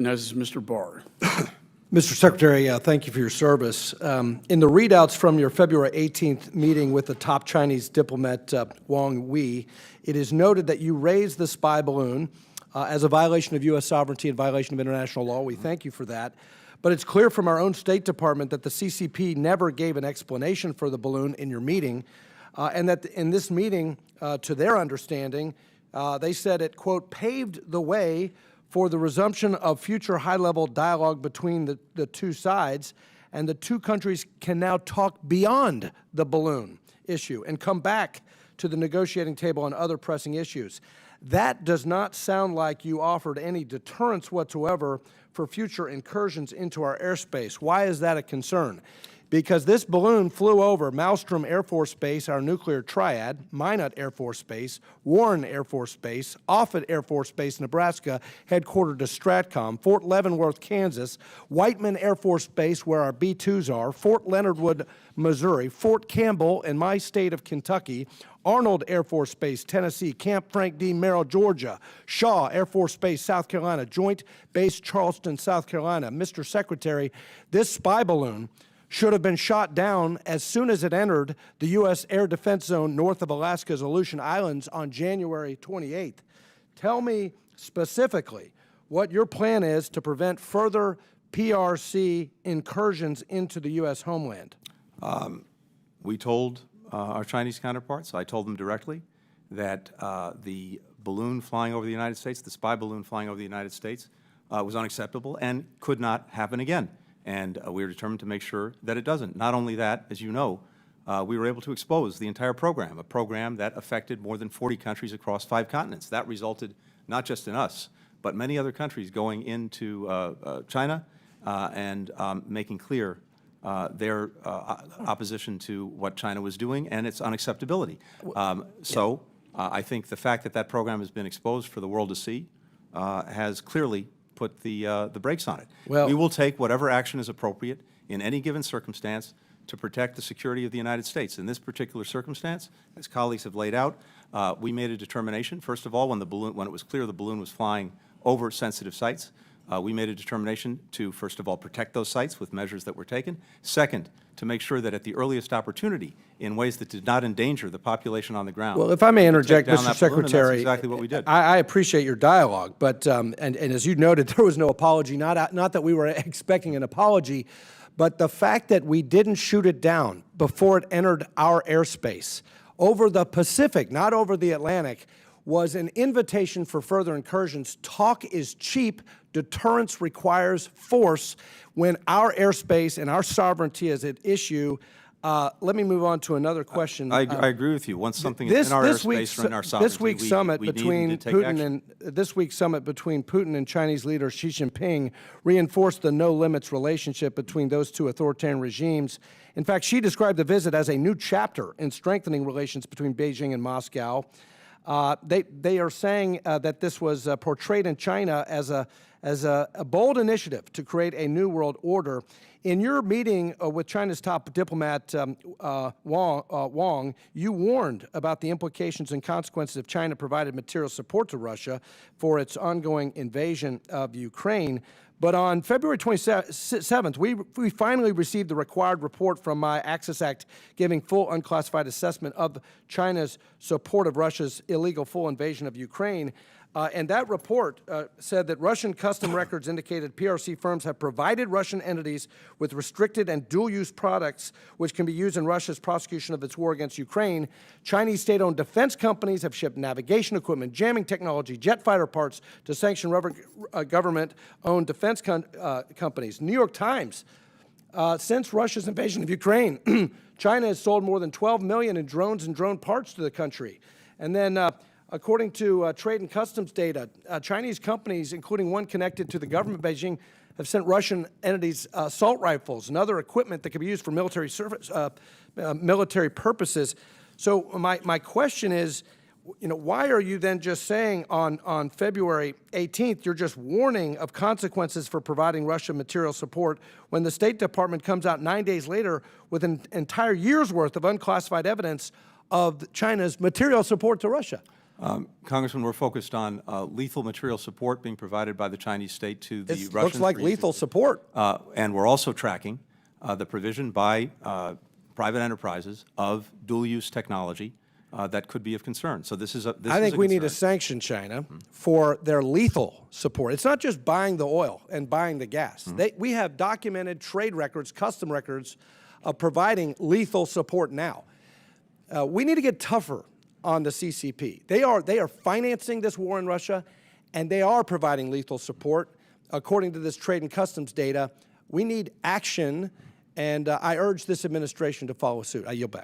Now this is Mr. Barr. Mr. Secretary, thank you for your service. In the readouts from your February 18th meeting with the top Chinese diplomat, Wang Yi, it is noted that you raised the spy balloon as a violation of U.S. sovereignty and violation of international law. We thank you for that. But it's clear from our own State Department that the CCP never gave an explanation for the balloon in your meeting, and that in this meeting, to their understanding, they said it, quote, paved the way for the resumption of future high-level dialogue between the two sides, and the two countries can now talk beyond the balloon issue and come back to the negotiating table on other pressing issues. That does not sound like you offered any deterrence whatsoever for future incursions into our airspace. Why is that a concern? Because this balloon flew over Malmstrom Air Force Base, our nuclear triad, Minot Air Force Base, Warren Air Force Base, Offutt Air Force Base, Nebraska, headquartered to STRATCOM, Fort Leavenworth, Kansas, Whiteman Air Force Base, where our B-2s are, Fort Leonard Wood, Missouri, Fort Campbell in my state of Kentucky, Arnold Air Force Base, Tennessee, Camp Frank D. Merrill, Georgia, Shaw Air Force Base, South Carolina, Joint Base Charleston, South Carolina. Mr. Secretary, this spy balloon should have been shot down as soon as it entered the U.S. air defense zone north of Alaska's Aleutian Islands on January 28th. Tell me specifically what your plan is to prevent further PRC incursions into the U.S. homeland. We told our Chinese counterparts, I told them directly, that the balloon flying over the United States, the spy balloon flying over the United States, was unacceptable and could not happen again. And we are determined to make sure that it doesn't. Not only that, as you know, we were able to expose the entire program, a program that affected more than 40 countries across 5 continents. That resulted not just in us, but many other countries going into China and making clear their opposition to what China was doing and its unacceptability. I think the fact that that program has been exposed for the world to see has clearly put the brakes on it. Well, we will take whatever action is appropriate in any given circumstance to protect the security of the United States. In this particular circumstance, as colleagues have laid out, we made a determination. First of all, when it was clear the balloon was flying over sensitive sites, we made a determination to, first of all, protect those sites with measures that were taken. Second, to make sure that at the earliest opportunity, in ways that did not endanger the population on the ground. Well, if I may interject, Mr. Secretary, that's exactly what we did. I appreciate your dialogue, but and as you noted, there was no apology. Not that we were expecting an apology, but the fact that we didn't shoot it down before it entered our airspace over the Pacific, not over the Atlantic, was an invitation for further incursions. Talk is cheap. Deterrence requires force. When our airspace and our sovereignty is at issue, let me move on to another question. I agree with you. Once something is in our airspace or in our sovereignty, this week's summit between Putin and Chinese leader Xi Jinping reinforced the no-limits relationship between those two authoritarian regimes. In fact, Xi described the visit as a new chapter in strengthening relations between Beijing and Moscow. They are saying that this was portrayed in China as a bold initiative to create a new world order. In your meeting with China's top diplomat, Wang, you warned about the implications and consequences if China provided material support to Russia for its ongoing invasion of Ukraine. But on February 27th, we finally received the required report from my Access Act giving full unclassified assessment of China's support of Russia's illegal full invasion of Ukraine. And that report said that Russian custom records indicated PRC firms have provided Russian entities with restricted and dual-use products which can be used in Russia's prosecution of its war against Ukraine. Chinese state-owned defense companies have shipped navigation equipment, jamming technology, jet fighter parts to sanctioned government-owned defense companies. New York Times, since Russia's invasion of Ukraine, China has sold more than $12 million in drones and drone parts to the country. And then according to Trade and Customs data, Chinese companies, including one connected to the government of Beijing, have sent Russian entities assault rifles and other equipment that can be used for military purposes. So my question is, why are you then just saying on February 18th, you're just warning of consequences for providing Russia material support when the State Department comes out 9 days later with an entire year's worth of unclassified evidence of China's material support to Russia? Congressman, we're focused on lethal material support being provided by the Chinese state to the It Russians. looks like for use lethal support. and we're also tracking the provision by private enterprises of dual-use technology that could be of concern. So this is a I think we need to concern. sanction China for their lethal support. It's not just buying the oil and buying the gas. We have documented trade records, custom records of providing lethal support now. We need to get tougher on the CCP. They are financing this war in Russia, and they are providing lethal support. According to this trade and customs data, we need action, and I urge this administration to follow suit. I yield back.